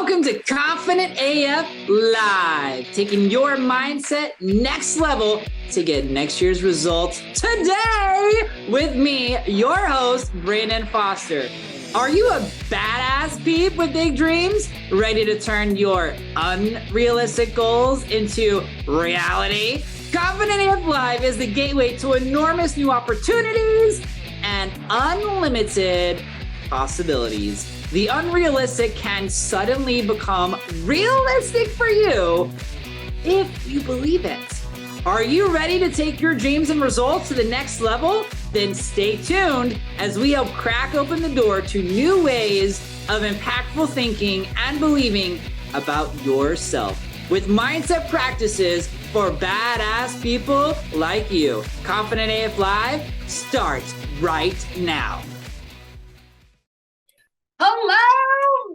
Welcome to Confident AF Live, taking your mindset next level to get next year's results today with me, your host, Brandon Foster. Are you a badass peep with big dreams, ready to turn your unrealistic goals into reality? Confident AF Live is the gateway to enormous new opportunities and unlimited possibilities. The unrealistic can suddenly become realistic for you if you believe it. Are you ready to take your dreams and results to the next level? Then stay tuned as we help crack open the door to new ways of impactful thinking and believing about yourself with mindset practices for badass people like you. Confident AF Live starts right now. Hello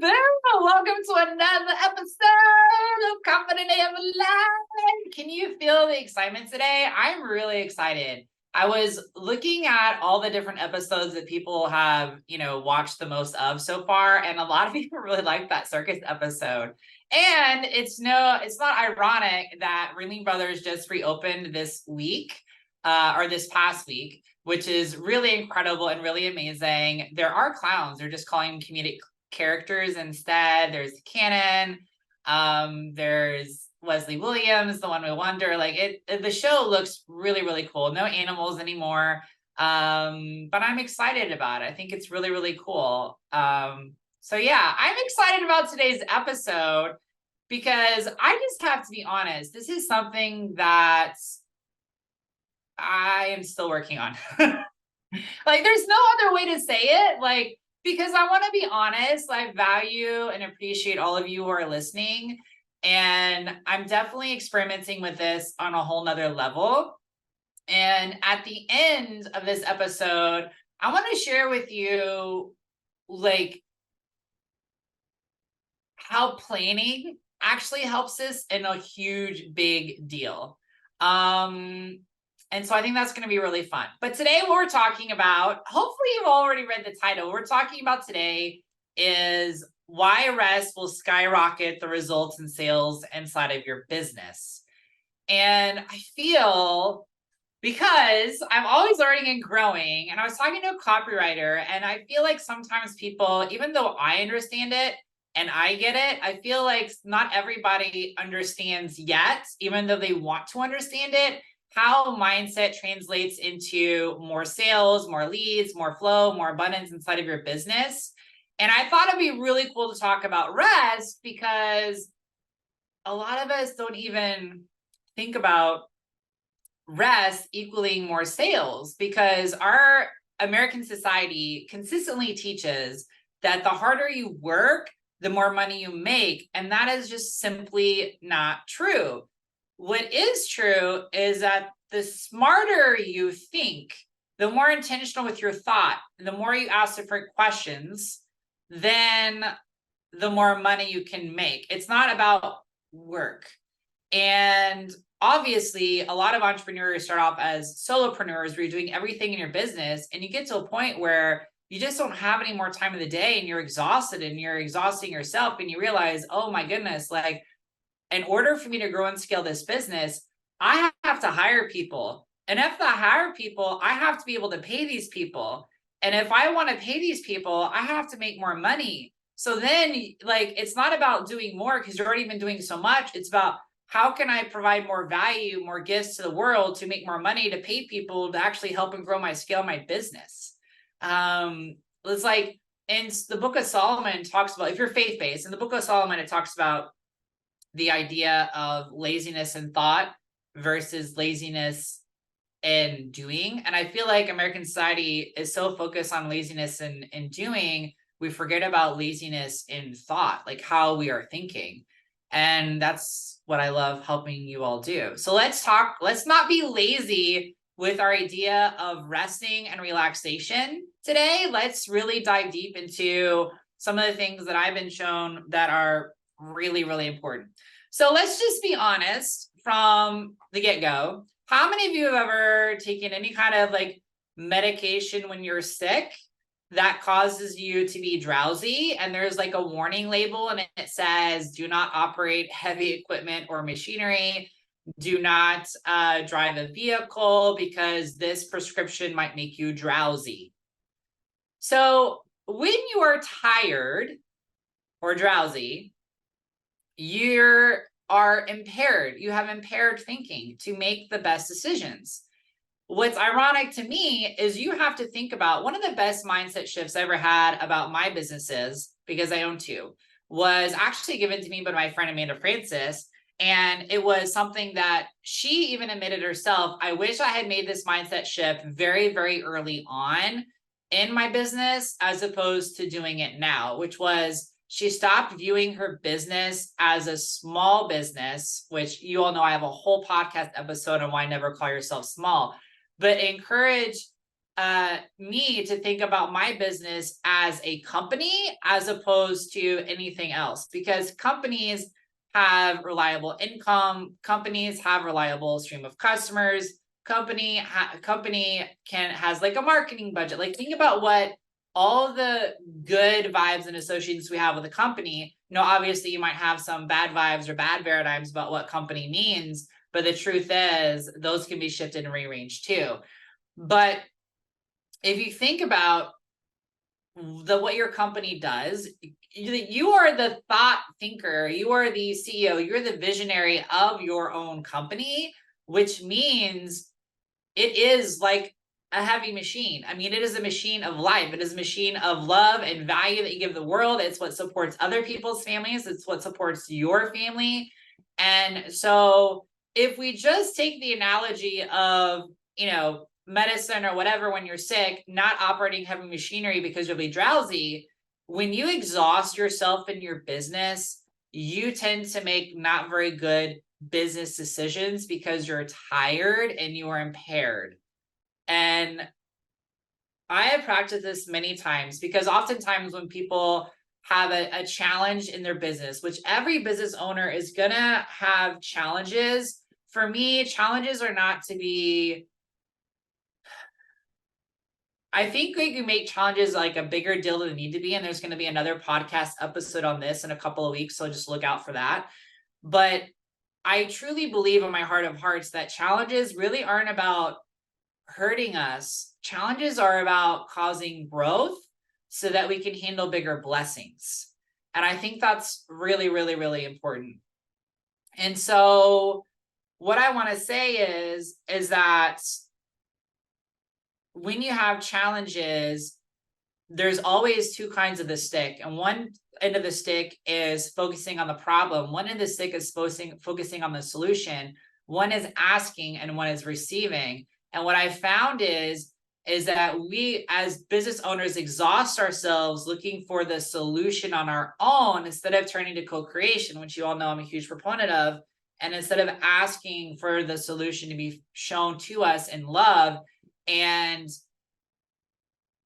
there. Welcome to another episode of Confident AF Live. Can you feel the excitement today? I'm really excited. I was looking at all the different episodes that people have, watched the most of so far, and a lot of people really like that circus episode. And it's not ironic that Ringling Brothers just reopened this week, or this past week, which is really incredible and really amazing. There are clowns. They're just calling them comedic characters instead. There's Cannon. There's Leslie Williams, the one we wonder. The show looks really, really cool. No animals anymore. But I'm excited about it. I think it's really, really cool. So yeah, I'm excited about today's episode because I just have to be honest. This is something that I am still working on. There's no other way to say it. Because I want to be honest, I value and appreciate all of you who are listening. And I'm definitely experimenting with this on a whole nother level. And at the end of this episode, I want to share with you, how planning actually helps us in a huge, big deal. And so I think that's going to be really fun. But today what we're talking about, hopefully you've already read the title. What we're talking about today is why rest will skyrocket the results and sales inside of your business. And I feel, because I'm always learning and growing, and I was talking to a copywriter, and I feel like sometimes people, even though I understand it and I get it, I feel like not everybody understands yet, even though they want to understand it, how mindset translates into more sales, more leads, more flow, more abundance inside of your business. And I thought it'd be really cool to talk about rest because a lot of us don't even think about rest equaling more sales, because our American society consistently teaches that the harder you work, the more money you make. And that is just simply not true. What is true is that the smarter you think, the more intentional with your thought, the more you ask different questions, then the more money you can make. It's not about work. And obviously, a lot of entrepreneurs start off as solopreneurs where you're doing everything in your business, and you get to a point where you just don't have any more time of the day and you're exhausted and you're exhausting yourself, and you realize, oh my goodness, in order for me to grow and scale this business, I have to hire people. And if I hire people, I have to be able to pay these people. And if I want to pay these people, I have to make more money. So then it's not about doing more because you've already been doing so much. It's about how can I provide more value, more gifts to the world to make more money, to pay people to actually help and grow my business. It's like in the book of Solomon talks about, if you're faith-based, in the book of Solomon, it talks about the idea of laziness in thought versus laziness in doing. And I feel like American society is so focused on laziness in doing, we forget about laziness in thought, like how we are thinking. And that's what I love helping you all do. So let's not be lazy with our idea of resting and relaxation today. Let's really dive deep into some of the things that I've been shown that are really, really important. So let's just be honest from the get-go. How many of you have ever taken any kind of medication when you're sick that causes you to be drowsy, and there's like a warning label and it says, do not operate heavy equipment or machinery, do not drive a vehicle because this prescription might make you drowsy. So when you are tired or drowsy, you are impaired. You have impaired thinking to make the best decisions. What's ironic to me is you have to think about one of the best mindset shifts I ever had about my businesses, because I own two, was actually given to me by my friend Amanda Francis. And it was something that she even admitted herself. I wish I had made this mindset shift very, very early on in my business, as opposed to doing it now, which was she stopped viewing her business as a small business, which you all know I have a whole podcast episode on why never call yourself small, but encourage me to think about my business as a company as opposed to anything else, because companies have reliable income, companies have reliable stream of customers, company has like a marketing budget. Like, think about what all the good vibes and associations we have with a company. Obviously you might have some bad vibes or bad paradigms about what company means, but the truth is those can be shifted and rearranged too. But if you think about what your company does, you are the thought thinker, you are the CEO, you're the visionary of your own company, which means it is like a heavy machine. I mean, it is a machine of life. It is a machine of love and value that you give the world. It's what supports other people's families. It's what supports your family. And so if we just take the analogy of, medicine or whatever, when you're sick, not operating heavy machinery because you'll be drowsy, when you exhaust yourself in your business, you tend to make not very good business decisions because you're tired and you are impaired. And I have practiced this many times, because oftentimes when people have a challenge in their business, which every business owner is gonna have challenges. For me, challenges are not to be, I think we can make challenges like a bigger deal than they need to be. And there's going to be another podcast episode on this in a couple of weeks, so just look out for that. But I truly believe in my heart of hearts that challenges really aren't about hurting us. Challenges are about causing growth so that we can handle bigger blessings. And I think that's really, really, really important. And so what I want to say is that when you have challenges, there's always two kinds of the stick. And one end of the stick is focusing on the problem. One end of the stick is focusing on the solution. One is asking and one is receiving. And what I found is that we as business owners exhaust ourselves looking for the solution on our own instead of turning to co-creation, which you all know I'm a huge proponent of. And instead of asking for the solution to be shown to us in love. And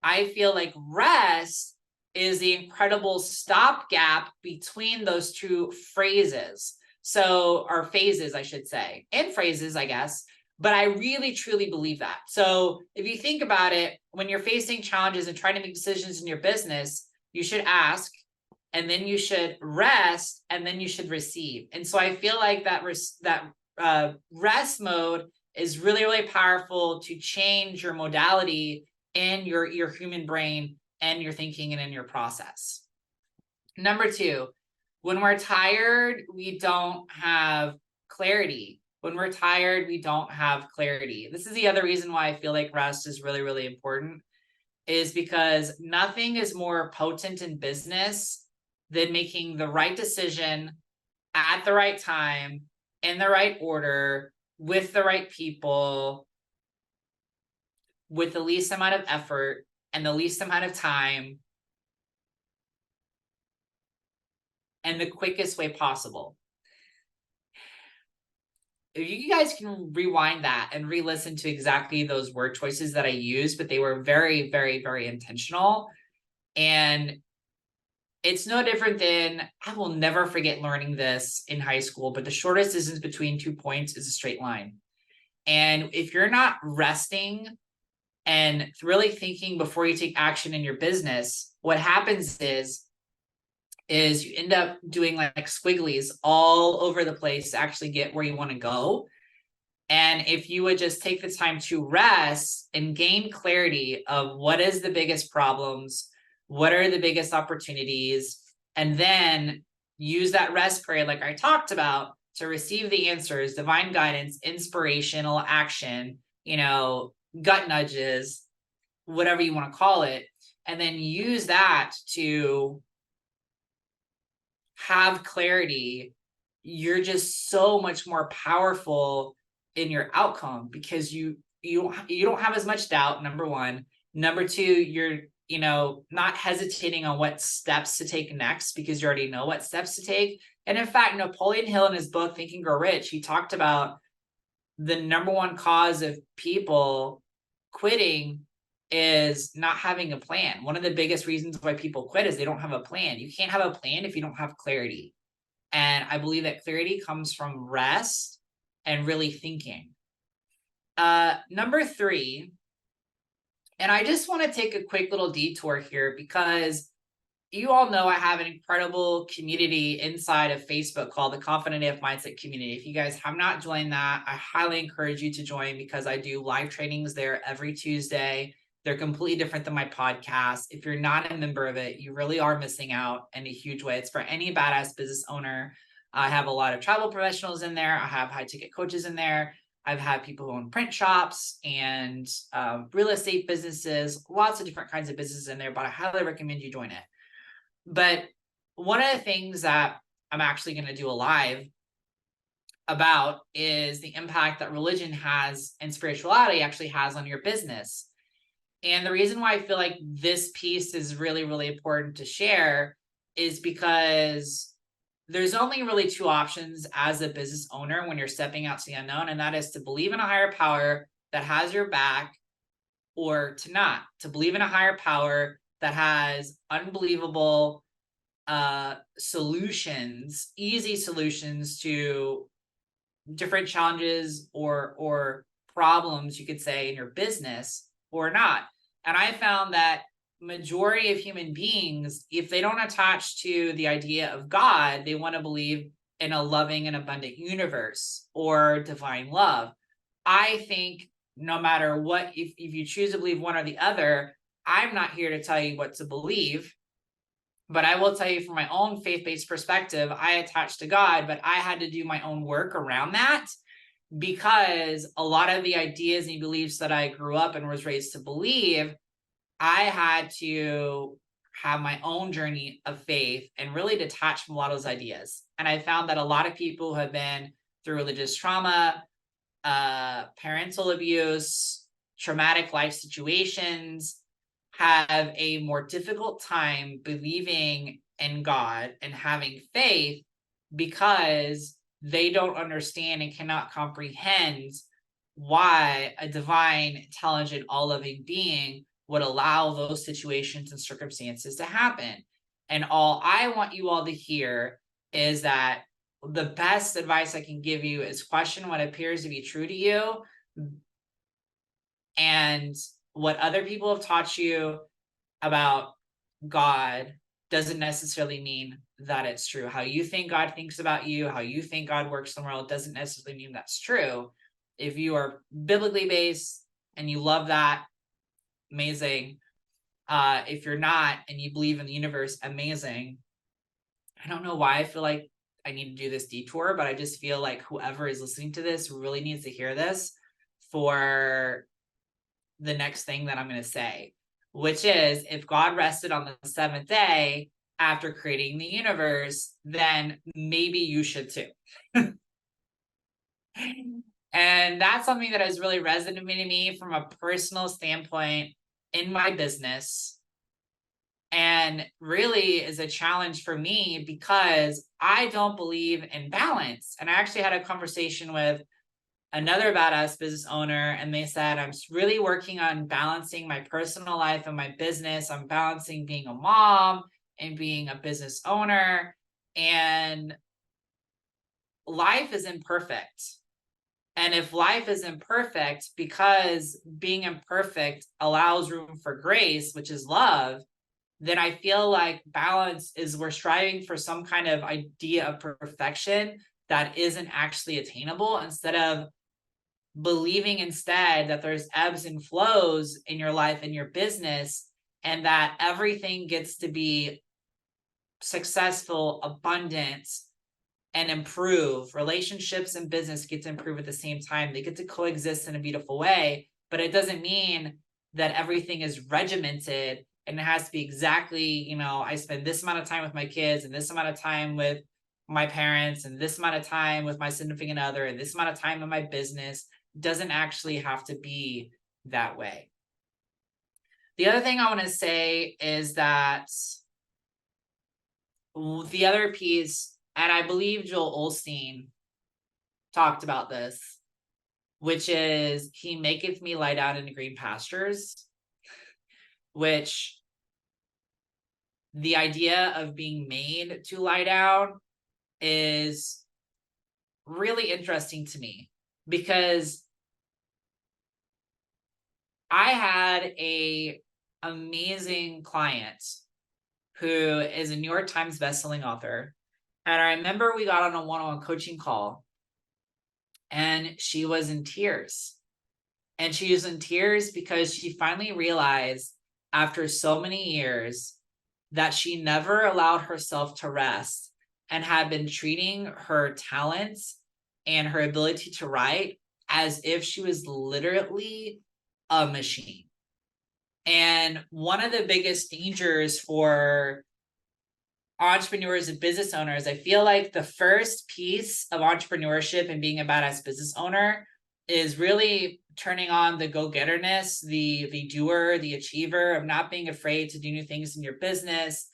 I feel like rest is the incredible stopgap between those two phrases. So, or phases, I should say, and phrases, I guess. But I really, truly believe that. So if you think about it, when you're facing challenges and trying to make decisions in your business, you should ask, and then you should rest, and then you should receive. And so I feel like that rest mode is really, really powerful to change your modality in your human brain and your thinking and in your process. Number two, when we're tired, we don't have clarity. When we're tired, we don't have clarity. This is the other reason why I feel like rest is really, really important, is because nothing is more potent in business than making the right decision at the right time, in the right order, with the right people, with the least amount of effort and the least amount of time and the quickest way possible. If you guys can rewind that and re-listen to exactly those word choices that I used, but they were very, very, very intentional. And it's no different than, I will never forget learning this in high school, but the shortest distance between 2 points is a straight line. And if you're not resting and really thinking before you take action in your business, what happens is you end up doing like squigglies all over the place to actually get where you want to go. And if you would just take the time to rest and gain clarity of what is the biggest problems, what are the biggest opportunities, and then use that rest period, like I talked about, to receive the answers, divine guidance, inspirational action, gut nudges, whatever you want to call it, and then use that to have clarity, you're just so much more powerful in your outcome, because you don't have as much doubt, number one. Number two, you're not hesitating on what steps to take next, because you already know what steps to take. And in fact, Napoleon Hill, in his book Think and Grow Rich, he talked about the number one cause of people quitting is not having a plan. One of the biggest reasons why people quit is they don't have a plan. You can't have a plan if you don't have clarity. And I believe that clarity comes from rest and really thinking. Number three, and I just want to take a quick little detour here, because you all know I have an incredible community inside of Facebook called the Confident AF Mindset Community. If you guys have not joined that, I highly encourage you to join, because I do live trainings there every Tuesday. They're completely different than my podcast. If you're not a member of it, you really are missing out in a huge way. It's for any badass business owner. I have a lot of travel professionals in there. I have high ticket coaches in there. I've had people who own print shops and real estate businesses, lots of different kinds of businesses in there, but I highly recommend you join it. But one of the things that I'm actually going to do a live about is the impact that religion has and spirituality actually has on your business. And the reason why I feel like this piece is really, really important to share is because there's only really two options as a business owner when you're stepping out to the unknown, and that is to believe in a higher power that has your back, or to not, to believe in a higher power that has unbelievable solutions, easy solutions to different challenges or problems, you could say, in your business, or not. And I found that majority of human beings, if they don't attach to the idea of God, they want to believe in a loving and abundant universe or divine love. I think no matter what, if you choose to believe one or the other, I'm not here to tell you what to believe, but I will tell you from my own faith-based perspective, I attached to God, but I had to do my own work around that, because a lot of the ideas and beliefs that I grew up and was raised to believe, I had to have my own journey of faith and really detach from a lot of those ideas. And I found that a lot of people who have been through religious trauma, parental abuse, traumatic life situations, have a more difficult time believing in God and having faith, because they don't understand and cannot comprehend why a divine, intelligent, all-loving being would allow those situations and circumstances to happen. And all I want you all to hear is that the best advice I can give you is question what appears to be true to you, and what other people have taught you about God doesn't necessarily mean that it's true. How you think God thinks about you, how you think God works in the world, doesn't necessarily mean that's true. If you are biblically based and you love that, amazing. If you're not and you believe in the universe, amazing. I don't know why I feel like I need to do this detour, but I just feel like whoever is listening to this really needs to hear this for the next thing that I'm going to say, which is, if God rested on the seventh day after creating the universe, then maybe you should too. And that's something that has really resonated with me from a personal standpoint in my business, and really is a challenge for me, because I don't believe in balance. And I actually had a conversation with another badass business owner, and they said, I'm really working on balancing my personal life and my business. I'm balancing being a mom and being a business owner, and life is imperfect. And if life is imperfect, because being imperfect allows room for grace, which is love, then I feel like balance is we're striving for some kind of idea of perfection that isn't actually attainable, instead of believing instead that there's ebbs and flows in your life and your business, and that everything gets to be successful, abundant, and improve. Relationships and business get to improve at the same time. They get to coexist in a beautiful way, but it doesn't mean that everything is regimented and it has to be exactly, I spend this amount of time with my kids and this amount of time with my parents and this amount of time with my significant other and this amount of time in my business. It doesn't actually have to be that way. The other thing I want to say is that the other piece, and I believe Joel Osteen talked about this, which is he maketh me lie down in the green pastures, which the idea of being made to lie down is really interesting to me, because I had a amazing client who is a New York Times bestselling author. And I remember we got on a one-on-one coaching call and she was in tears. And she was in tears because she finally realized, after so many years, that she never allowed herself to rest and had been treating her talents and her ability to write as if she was literally a machine. And one of the biggest dangers for entrepreneurs and business owners, I feel like the first piece of entrepreneurship and being a badass business owner is really turning on the go-getterness, the doer, the achiever, of not being afraid to do new things in your business,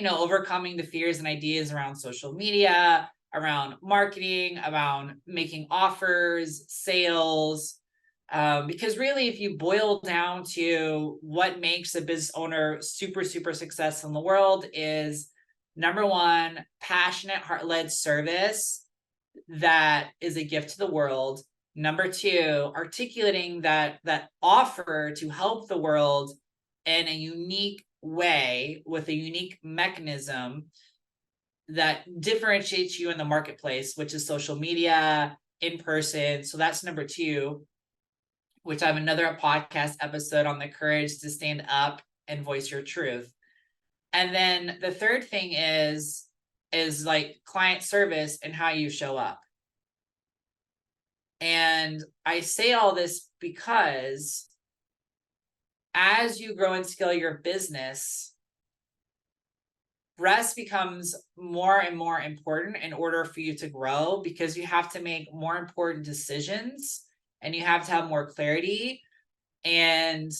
overcoming the fears and ideas around social media, around marketing, around making offers, sales. Because really, if you boil down to what makes a business owner super, super successful in the world, is number one, passionate, heart-led service that is a gift to the world. Number two, articulating that offer to help the world in a unique way with a unique mechanism that differentiates you in the marketplace, which is social media, in person. So that's number two, which I have another podcast episode on the courage to stand up and voice your truth. And then the third thing is like client service and how you show up. And I say all this because as you grow and scale your business, rest becomes more and more important in order for you to grow, because you have to make more important decisions and you have to have more clarity. And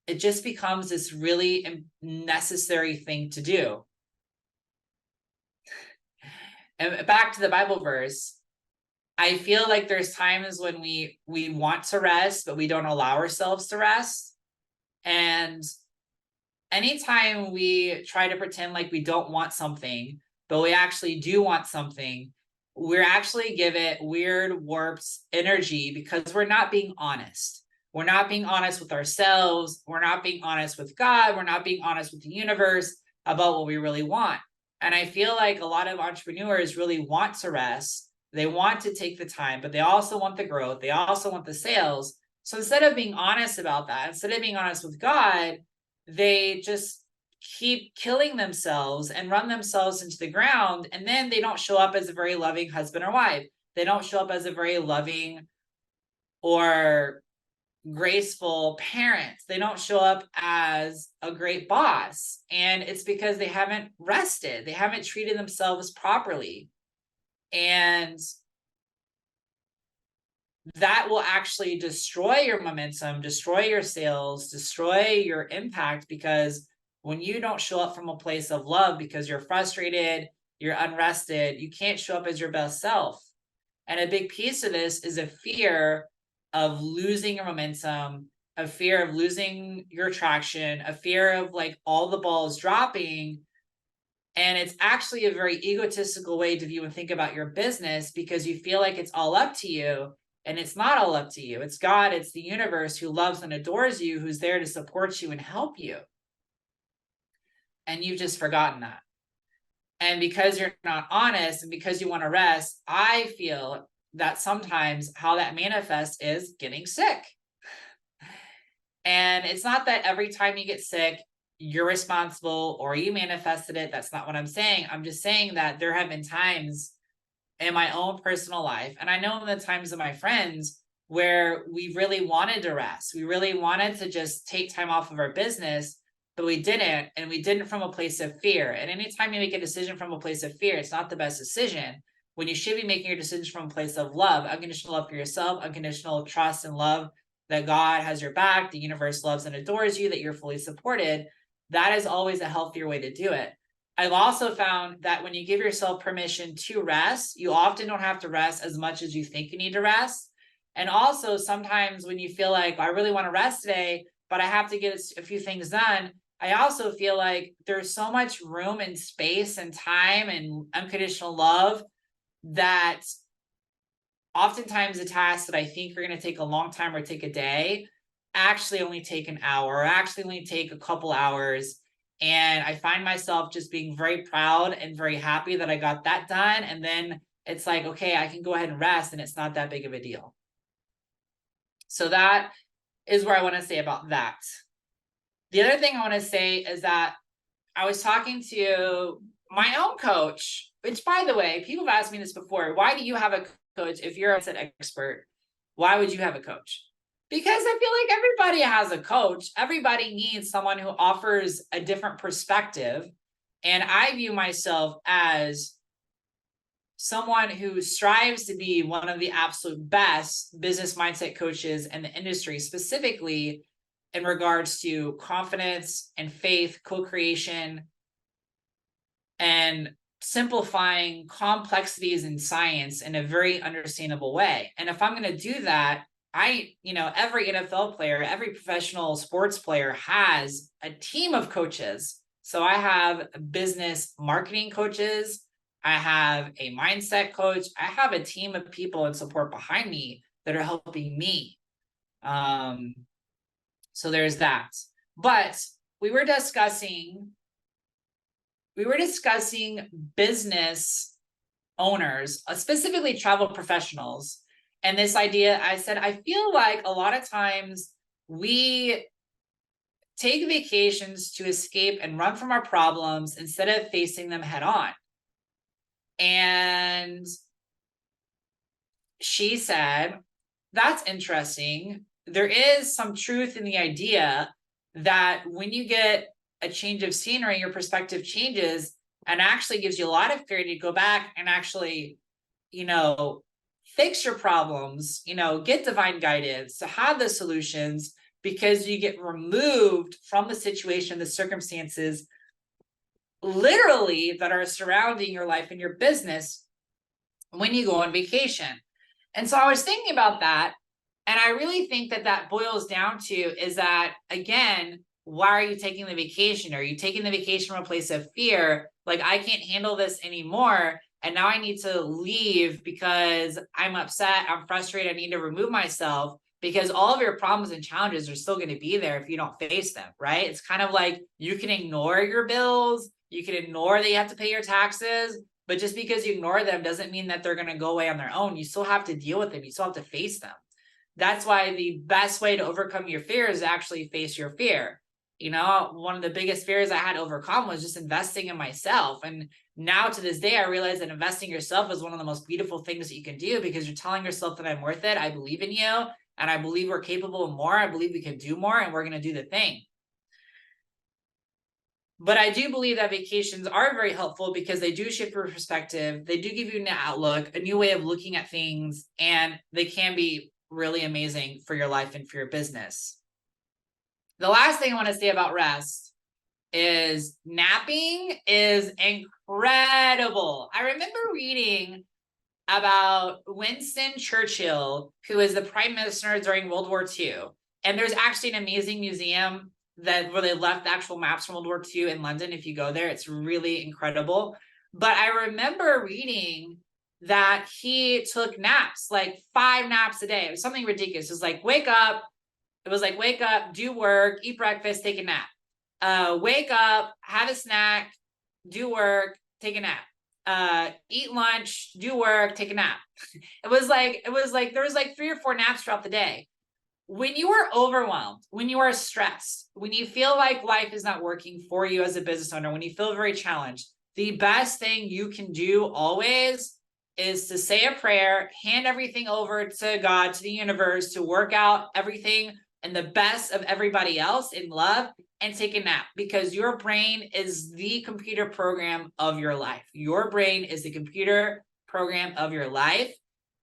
it just becomes this really necessary thing to do. And back to the Bible verse, I feel like there's times when we want to rest, but we don't allow ourselves to rest. And anytime we try to pretend like we don't want something, but we actually do want something, we're actually give it weird, warped energy, because we're not being honest. We're not being honest with ourselves. We're not being honest with God. We're not being honest with the universe about what we really want. And I feel like a lot of entrepreneurs really want to rest. They want to take the time, but they also want the growth. They also want the sales. So instead of being honest about that, instead of being honest with God, they just keep killing themselves and run themselves into the ground. And then they don't show up as a very loving husband or wife. They don't show up as a very loving or graceful parent. They don't show up as a great boss. And it's because they haven't rested. They haven't treated themselves properly. And that will actually destroy your momentum, destroy your sales, destroy your impact, because when you don't show up from a place of love because you're frustrated, you're unrested, you can't show up as your best self. And a big piece of this is a fear of losing your momentum, a fear of losing your traction, a fear of like all the balls dropping, And it's actually a very egotistical way to view and think about your business, because you feel like it's all up to you. And it's not all up to you. It's God, it's the universe who loves and adores you, who's there to support you and help you. And you've just forgotten that. And because you're not honest and because you want to rest, I feel that sometimes how that manifests is getting sick. And it's not that every time you get sick, you're responsible or you manifested it. That's not what I'm saying. I'm just saying that there have been times in my own personal life, and I know in the times of my friends, where we really wanted to rest. We really wanted to just take time off of our business, but we didn't. And we didn't from a place of fear. And anytime you make a decision from a place of fear, it's not the best decision. When you should be making your decisions from a place of love, unconditional love for yourself, unconditional trust and love that God has your back, the universe loves and adores you, that you're fully supported. That is always a healthier way to do it. I've also found that when you give yourself permission to rest, you often don't have to rest as much as you think you need to rest. And also sometimes when you feel like, I really want to rest today, but I have to get a few things done, I also feel like there's so much room and space and time and unconditional love that oftentimes the tasks that I think are going to take a long time or take a day actually only take an hour, or actually only take a couple hours. And I find myself just being very proud and very happy that I got that done. And then it's like, okay, I can go ahead and rest, and it's not that big of a deal. So that is where I want to say about that. The other thing I want to say is that I was talking to my own coach, which, by the way, people have asked me this before. Why do you have a coach if you're an expert? Why would you have a coach? Because I feel like everybody has a coach. Everybody needs someone who offers a different perspective. And I view myself as someone who strives to be one of the absolute best business mindset coaches in the industry, specifically in regards to confidence and faith, co-creation, and simplifying complexities in science in a very understandable way. And if I'm going to do that, every NFL player, every professional sports player has a team of coaches. So I have business marketing coaches. I have a mindset coach. I have a team of people and support behind me that are helping me. So there's that. But we were discussing business owners, specifically travel professionals. And this idea, I said, I feel like a lot of times we take vacations to escape and run from our problems instead of facing them head on. And she said, that's interesting. There is some truth in the idea that when you get a change of scenery, your perspective changes and actually gives you a lot of clarity to go back and actually, fix your problems, get divine guidance, to have the solutions, because you get removed from the situation, the circumstances, literally, that are surrounding your life and your business when you go on vacation. And so I was thinking about that. And I really think that boils down to is that, again, why are you taking the vacation? Are you taking the vacation from a place of fear? Like, I can't handle this anymore. And now I need to leave because I'm upset, I'm frustrated, I need to remove myself, because all of your problems and challenges are still going to be there if you don't face them, right? It's kind of like you can ignore your bills, you can ignore that you have to pay your taxes, but just because you ignore them doesn't mean that they're going to go away on their own. You still have to deal with them. You still have to face them. That's why the best way to overcome your fear is actually face your fear. One of the biggest fears I had to overcome was just investing in myself. And now to this day, I realize that investing in yourself is one of the most beautiful things that you can do, because you're telling yourself that I'm worth it. I believe in you, and I believe we're capable of more. I believe we can do more, and we're going to do the thing. But I do believe that vacations are very helpful because they do shift your perspective. They do give you an outlook, a new way of looking at things, and they can be really amazing for your life and for your business. The last thing I want to say about rest is napping is incredible. I remember reading about Winston Churchill, who was the prime minister during World War II. And there's actually an amazing museum where they left the actual maps from World War II in London. If you go there, it's really incredible. But I remember reading that he took naps, like 5 naps a day. It was something ridiculous. It was like, wake up, do work, eat breakfast, take a nap. Wake up, have a snack, do work, take a nap. Eat lunch, do work, take a nap. It was like there was like 3 or 4 naps throughout the day. When you are overwhelmed, when you are stressed, when you feel like life is not working for you as a business owner, when you feel very challenged, the best thing you can do always is to say a prayer, hand everything over to God, to the universe, to work out everything and the best of everybody else in love, and take a nap, because your brain is the computer program of your life. Your brain is the computer program of your life.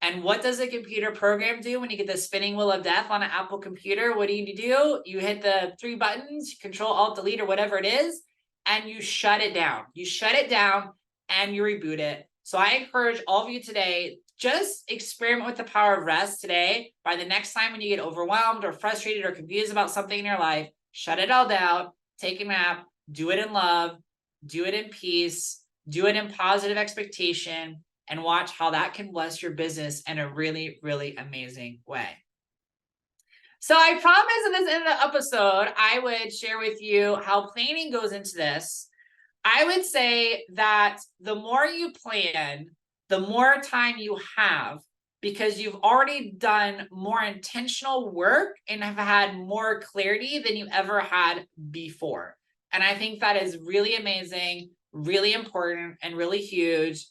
And what does a computer program do when you get the spinning wheel of death on an Apple computer? What do? You hit the 3 buttons, Control, Alt, Delete, or whatever it is, and you shut it down. You shut it down and you reboot it. So I encourage all of you today, just experiment with the power of rest today. By the next time when you get overwhelmed or frustrated or confused about something in your life, shut it all down, take a nap, do it in love, do it in peace, do it in positive expectation, and watch how that can bless your business in a really, really amazing way. So I promised in this end of the episode, I would share with you how planning goes into this. I would say that the more you plan, the more time you have, because you've already done more intentional work and have had more clarity than you ever had before. And I think that is really amazing, really important, and really huge.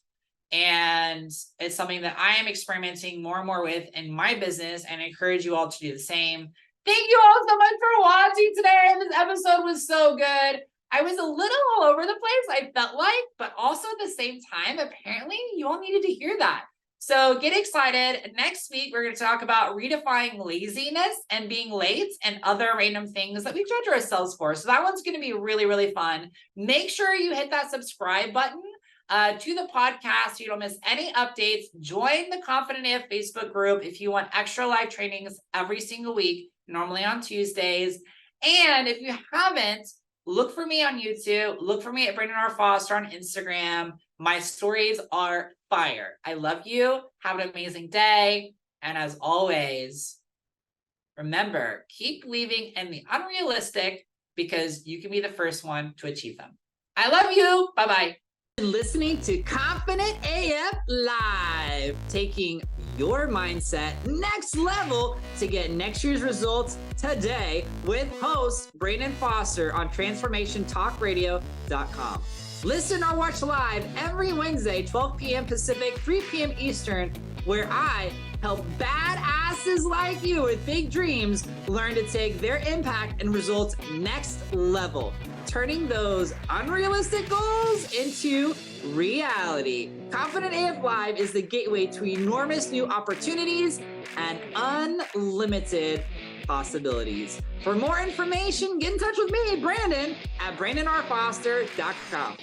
And it's something that I am experimenting more and more with in my business, and I encourage you all to do the same. Thank you all so much for watching today. This episode was so good. I was a little all over the place, I felt like, but also at the same time, apparently you all needed to hear that. So get excited. Next week, we're going to talk about redefining laziness and being late and other random things that we judge ourselves for. So that one's going to be really, really fun. Make sure you hit that subscribe button to the podcast so you don't miss any updates. Join the Confident AF Facebook group if you want extra live trainings every single week, normally on Tuesdays. And if you haven't, look for me on YouTube. Look for me at Brandon R. Foster on Instagram. My stories are fire. I love you. Have an amazing day. And as always, remember, keep believing in the unrealistic, because you can be the first one to achieve them. I love you. Bye-bye. Listening to Confident AF Live, taking your mindset next level to get next year's results today with host Brandon Foster on transformationtalkradio.com. Listen or watch live every Wednesday, 12 p.m. Pacific, 3 p.m. Eastern, where I help badasses like you with big dreams learn to take their impact and results next level, turning those unrealistic goals into reality. Confident AF Live is the gateway to enormous new opportunities and unlimited possibilities. For more information, get in touch with me, Brandon, at BrandonRFoster.com.